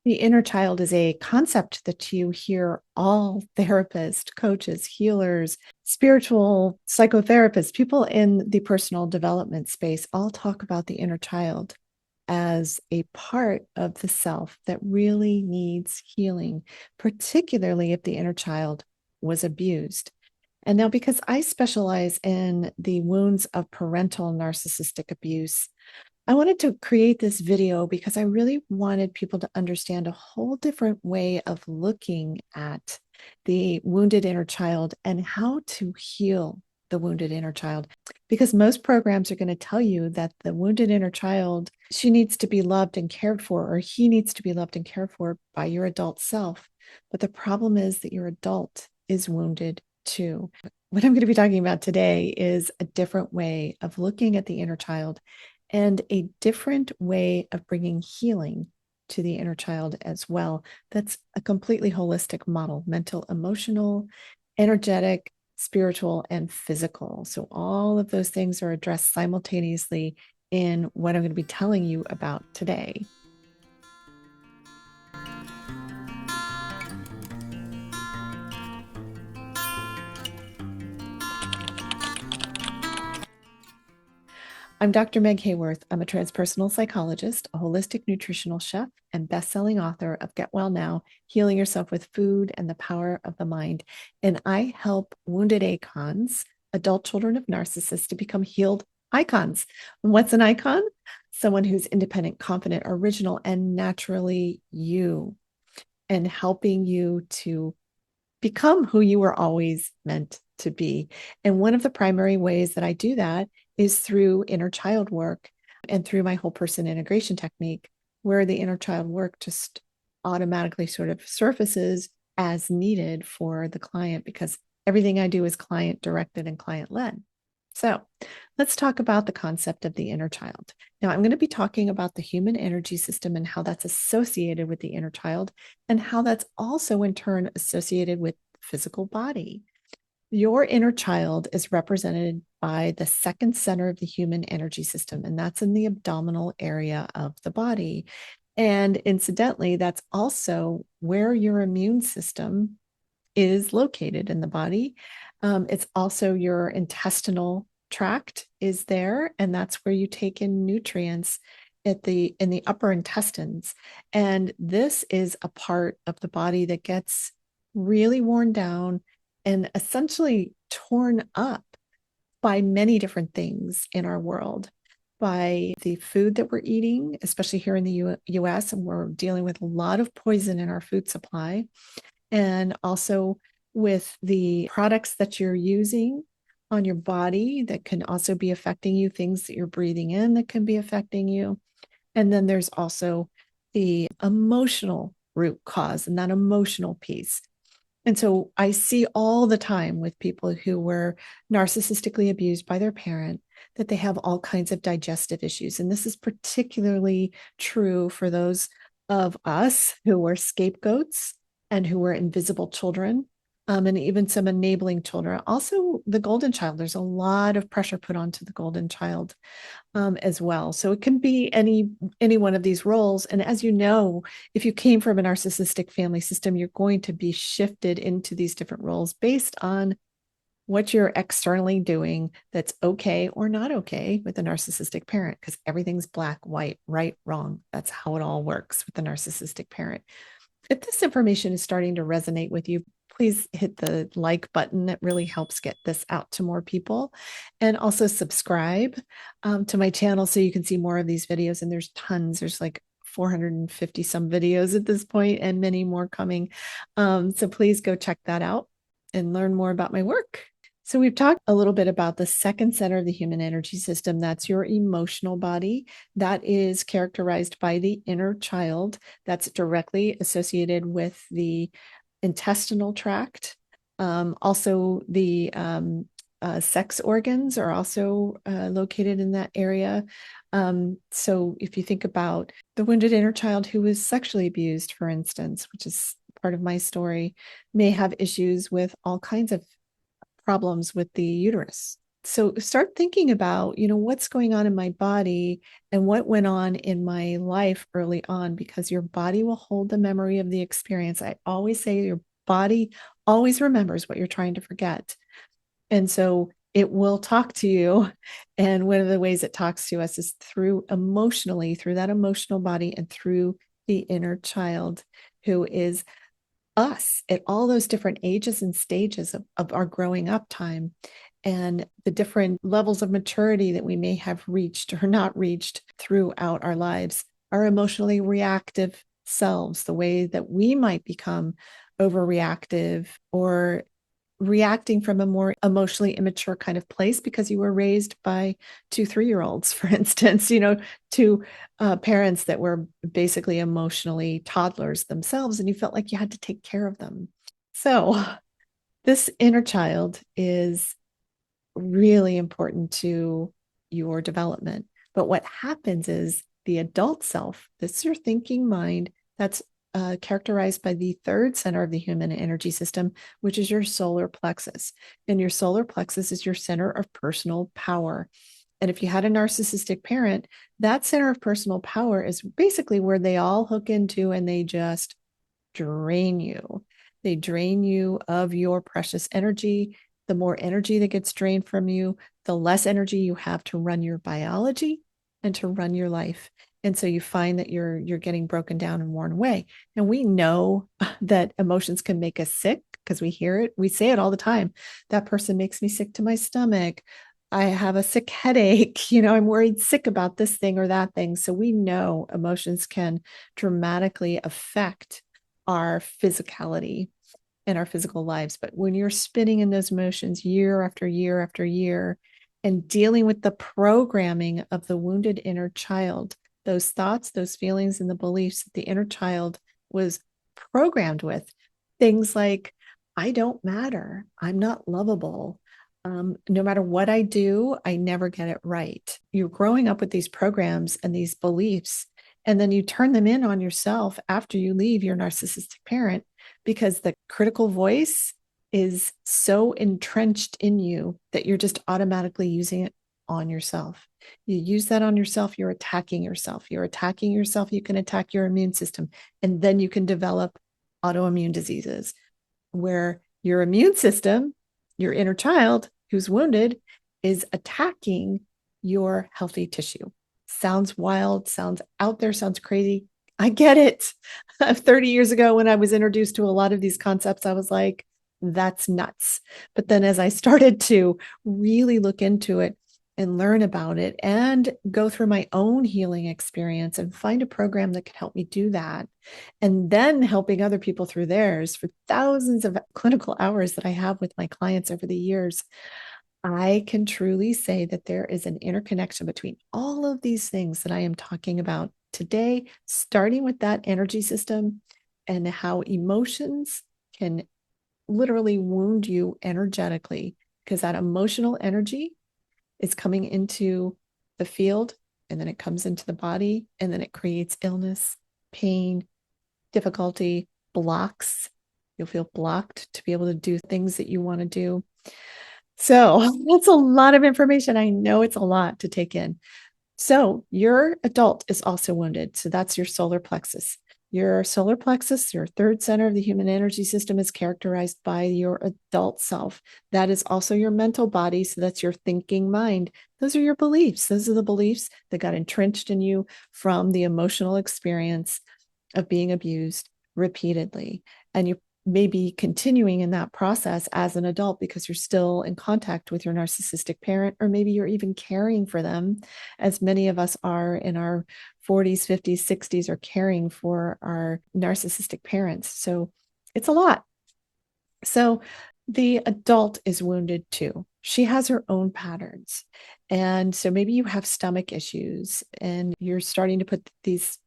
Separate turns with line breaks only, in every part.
The inner child is a concept that you hear all therapists, coaches, healers, spiritual psychotherapists, people in the personal development space all talk about the inner child as a part of the self that really needs healing, particularly if the inner child was abused. And now, because I specialize in the wounds of parental narcissistic abuse, I wanted to create this video because I really wanted people to understand a whole different way of looking at the wounded inner child and how to heal the wounded inner child. Because most programs are going to tell you that the wounded inner child, she needs to be loved and cared for, or he needs to be loved and cared for by your adult self. But the problem is that your adult is wounded too. What I'm going to be talking about today is a different way of looking at the inner child and a different way of bringing healing to the inner child as well. That's a completely holistic model: mental, emotional, energetic, spiritual, and physical. So all of those things are addressed simultaneously in what I'm going to be telling you about today. I'm Dr. Meg Haworth. I'm a transpersonal psychologist, a holistic nutritional chef, and best-selling author of Get Well Now, Healing Yourself with Food and the Power of the Mind. And I help wounded ACONs, adult children of narcissists, to become healed icons. What's an icon? Someone who's independent, confident, original, and naturally you, and helping you to become who you were always meant to be. And one of the primary ways that I do that is through inner child work and through my whole person integration technique, where the inner child work just automatically sort of surfaces as needed for the client, because everything I do is client directed and client led. So let's talk about the concept of the inner child. Now, I'm going to be talking about the human energy system and how that's associated with the inner child, and how that's also in turn associated with the physical body. Your inner child is represented by the second center of the human energy system, and that's in the abdominal area of the body. And incidentally, that's also where your immune system is located in the body. It's also your intestinal tract is there, and that's where you take in nutrients in the upper intestines. And this is a part of the body that gets really worn down and essentially torn up by many different things in our world, by the food that we're eating, especially here in the US, and we're dealing with a lot of poison in our food supply, and also with the products that you're using on your body that can also be affecting you, things that you're breathing in that can be affecting you. And then there's also the emotional root cause and that emotional piece. And so I see all the time with people who were narcissistically abused by their parent that they have all kinds of digestive issues. And this is particularly true for those of us who were scapegoats and who were invisible children, and even some enabling children. Also, the golden child, there's a lot of pressure put onto the golden child as well. So it can be any one of these roles. And as you know, if you came from a narcissistic family system, you're going to be shifted into these different roles based on what you're externally doing that's okay or not okay with a narcissistic parent, because everything's black, white, right, wrong. That's how it all works with the narcissistic parent. If this information is starting to resonate with you, please hit the like button. It really helps get this out to more people. And also subscribe to my channel so you can see more of these videos. And there's tons, there's like 450 some videos at this point and many more coming. So please go check that out and learn more about my work. So we've talked a little bit about the second center of the human energy system. That's your emotional body. That is characterized by the inner child. That's directly associated with the intestinal tract. Also, the sex organs are also located in that area. So if you think about the wounded inner child who was sexually abused, for instance, which is part of my story, may have issues with all kinds of problems with the uterus, So start thinking about, what's going on in my body and what went on in my life early on, because your body will hold the memory of the experience. I always say your body always remembers what you're trying to forget. And so it will talk to you. And one of the ways it talks to us is through that emotional body, and through the inner child, who is us at all those different ages and stages of our growing up time, and the different levels of maturity that we may have reached or not reached throughout our lives. Our emotionally reactive selves, the way that we might become overreactive or reacting from a more emotionally immature kind of place because you were raised by 2 3-year-olds, for instance, two parents that were basically emotionally toddlers themselves, and you felt like you had to take care of them. So this inner child is really important to your development. But what happens is the adult self, this is your thinking mind, that's characterized by the third center of the human energy system, which is your solar plexus. And your solar plexus is your center of personal power. And if you had a narcissistic parent, that center of personal power is basically where they all hook into, and they just drain you. They drain you of your precious energy. The more energy that gets drained from you, the less energy you have to run your biology and to run your life. And so you find that you're getting broken down and worn away. And we know that emotions can make us sick because we hear it. We say it all the time. That person makes me sick to my stomach. I have a sick headache. I'm worried sick about this thing or that thing. So we know emotions can dramatically affect our physicality and our physical lives. But when you're spinning in those emotions year after year after year, and dealing with the programming of the wounded inner child, those thoughts, those feelings, and the beliefs that the inner child was programmed with, things like, I don't matter, I'm not lovable, no matter what I do, I never get it right. You're growing up with these programs and these beliefs, and then you turn them in on yourself after you leave your narcissistic parent, because the critical voice is so entrenched in you that you're just automatically using it on yourself. You use that on yourself, you're attacking yourself. You're attacking yourself, you can attack your immune system, and then you can develop autoimmune diseases where your immune system, your inner child who's wounded, is attacking your healthy tissue. Sounds wild, sounds out there, sounds crazy. I get it. 30 years ago, when I was introduced to a lot of these concepts, I was like, that's nuts. But then as I started to really look into it and learn about it and go through my own healing experience and find a program that could help me do that, and then helping other people through theirs for thousands of clinical hours that I have with my clients over the years, I can truly say that there is an interconnection between all of these things that I am talking about today, starting with that energy system and how emotions can literally wound you energetically, because that emotional energy is coming into the field, and then it comes into the body, and then it creates illness, pain, difficulty, blocks. You'll feel blocked to be able to do things that you want to do. So that's a lot of information. I know it's a lot to take in. So your adult is also wounded. So that's your solar plexus. Your solar plexus, your third center of the human energy system, is characterized by your adult self. That is also your mental body. So that's your thinking mind. Those are your beliefs. Those are the beliefs that got entrenched in you from the emotional experience of being abused repeatedly. And you may be continuing in that process as an adult because you're still in contact with your narcissistic parent, or maybe you're even caring for them, as many of us are in our 40s, 50s, 60s, are caring for our narcissistic parents. So it's a lot. So the adult is wounded too. She has her own patterns. And so maybe you have stomach issues and you're starting to put these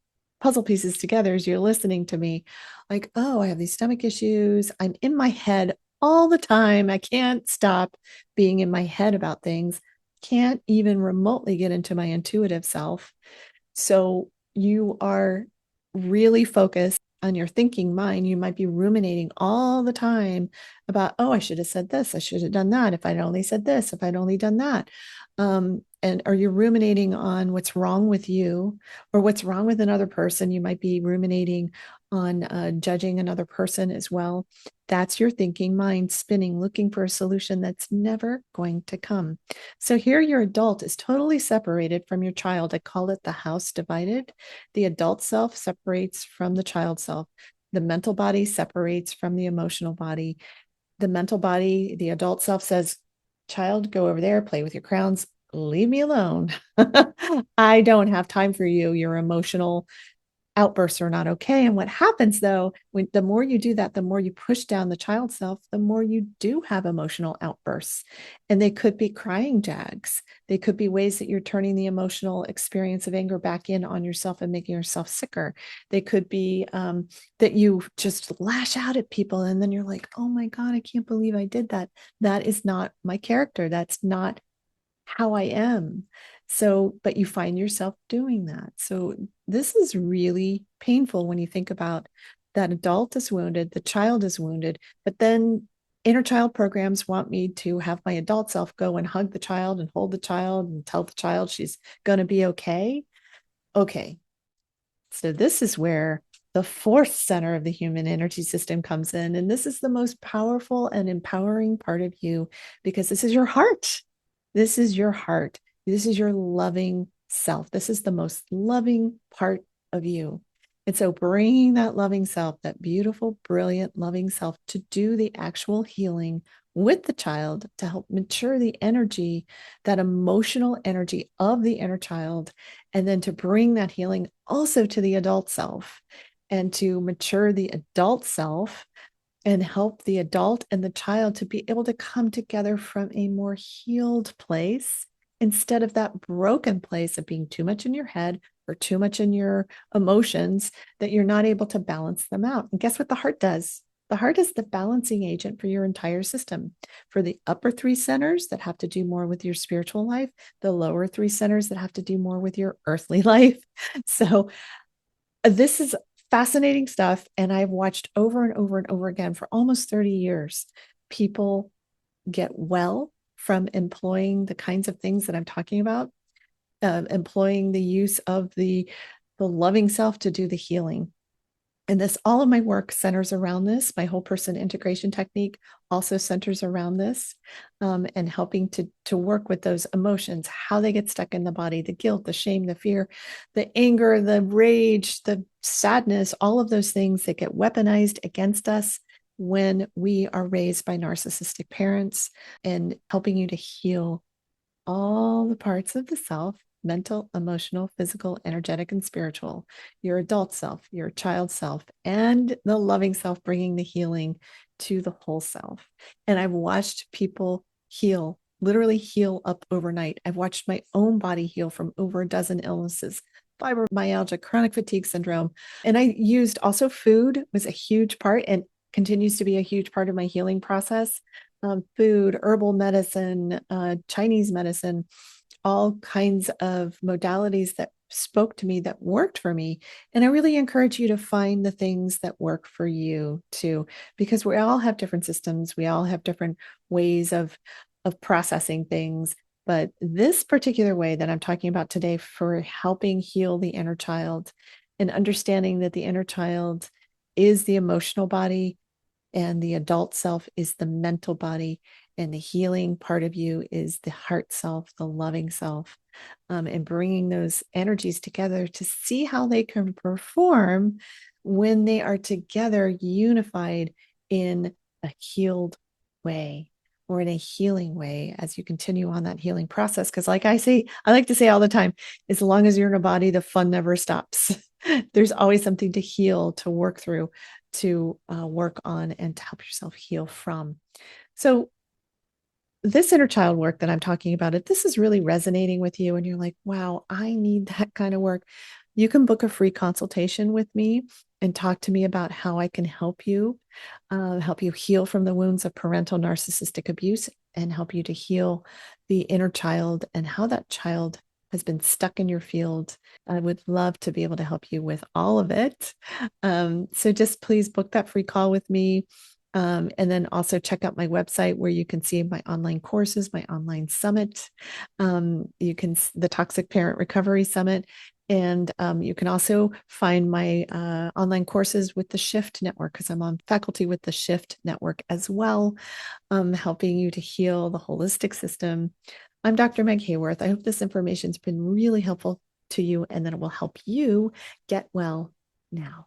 puzzle pieces together as you're listening to me. Like, oh, I have these stomach issues. I'm in my head all the time. I can't stop being in my head about things. Can't even remotely get into my intuitive self. So you are really focus on your thinking mind, you might be ruminating all the time about, oh, I should have said this, I should have done that, if I'd only said this, if I'd only done that. And are you ruminating on what's wrong with you or what's wrong with another person? You might be ruminating on judging another person as well. That's your thinking mind spinning, looking for a solution that's never going to come. So here your adult is totally separated from your child. I call it the house divided. The adult self separates from the child self. The mental body separates from the emotional body. The mental body, the adult self says, child, go over there, play with your crowns, leave me alone. I don't have time for you. Your emotional outbursts are not okay. And what happens though, the more you do that, the more you push down the child self, the more you do have emotional outbursts. And they could be crying jags. They could be ways that you're turning the emotional experience of anger back in on yourself and making yourself sicker. They could be that you just lash out at people and then you're like, oh my God, I can't believe I did that. That is not my character. That's not how I am. So, but you find yourself doing that. So, this is really painful when you think about that adult is wounded, the child is wounded, but then inner child programs want me to have my adult self go and hug the child and hold the child and tell the child she's going to be okay. Okay. So, this is where the fourth center of the human energy system comes in. And this is the most powerful and empowering part of you because this is your heart. This is your heart. This is your loving self. This is the most loving part of you. And so bringing that loving self, that beautiful, brilliant, loving self to do the actual healing with the child to help mature the energy, that emotional energy of the inner child, and then to bring that healing also to the adult self and to mature the adult self and help the adult and the child to be able to come together from a more healed place instead of that broken place of being too much in your head or too much in your emotions that you're not able to balance them out. And guess what the heart does? The heart is the balancing agent for your entire system. For the upper three centers that have to do more with your spiritual life, the lower three centers that have to do more with your earthly life. So this is fascinating stuff. And I've watched over and over and over again for almost 30 years, people get well from employing the kinds of things that I'm talking about, employing the use of the loving self to do the healing. And this, all of my work centers around this. My whole person integration technique also centers around this, and helping to work with those emotions, how they get stuck in the body, the guilt, the shame, the fear, the anger, the rage, the sadness, all of those things that get weaponized against us when we are raised by narcissistic parents, and helping you to heal all the parts of the self: mental, emotional, physical, energetic, and spiritual, your adult self, your child self, and the loving self, bringing the healing to the whole self. And I've watched people heal, literally heal up overnight. I've watched my own body heal from over a dozen illnesses: fibromyalgia, chronic fatigue syndrome. And I used also food was a huge part and continues to be a huge part of my healing process. Food, herbal medicine, Chinese medicine, all kinds of modalities that spoke to me, that worked for me. And I really encourage you to find the things that work for you too, because we all have different systems. We all have different ways of processing things. But this particular way that I'm talking about today for helping heal the inner child and understanding that the inner child is the emotional body and the adult self is the mental body, and the healing part of you is the heart self, the loving self, and bringing those energies together to see how they can perform when they are together, unified in a healed way or in a healing way as you continue on that healing process. Because, like I like to say all the time, as long as you're in a body, the fun never stops. There's always something to heal, to work through, to work on, and to help yourself heal from. So this inner child work that I'm talking about, if this is really resonating with you and you're like, wow, I need that kind of work, you can book a free consultation with me and talk to me about how I can help you heal from the wounds of parental narcissistic abuse and help you to heal the inner child and how that child has been stuck in your field. I would love to be able to help you with all of it. So just please book that free call with me. And then also check out my website where you can see my online courses, my online summit. You can, the Toxic Parent Recovery Summit. And you can also find my online courses with the Shift Network, because I'm on faculty with the Shift Network as well, helping you to heal the holistic system. I'm Dr. Meg Haworth. I hope this information has been really helpful to you and that it will help you get well now.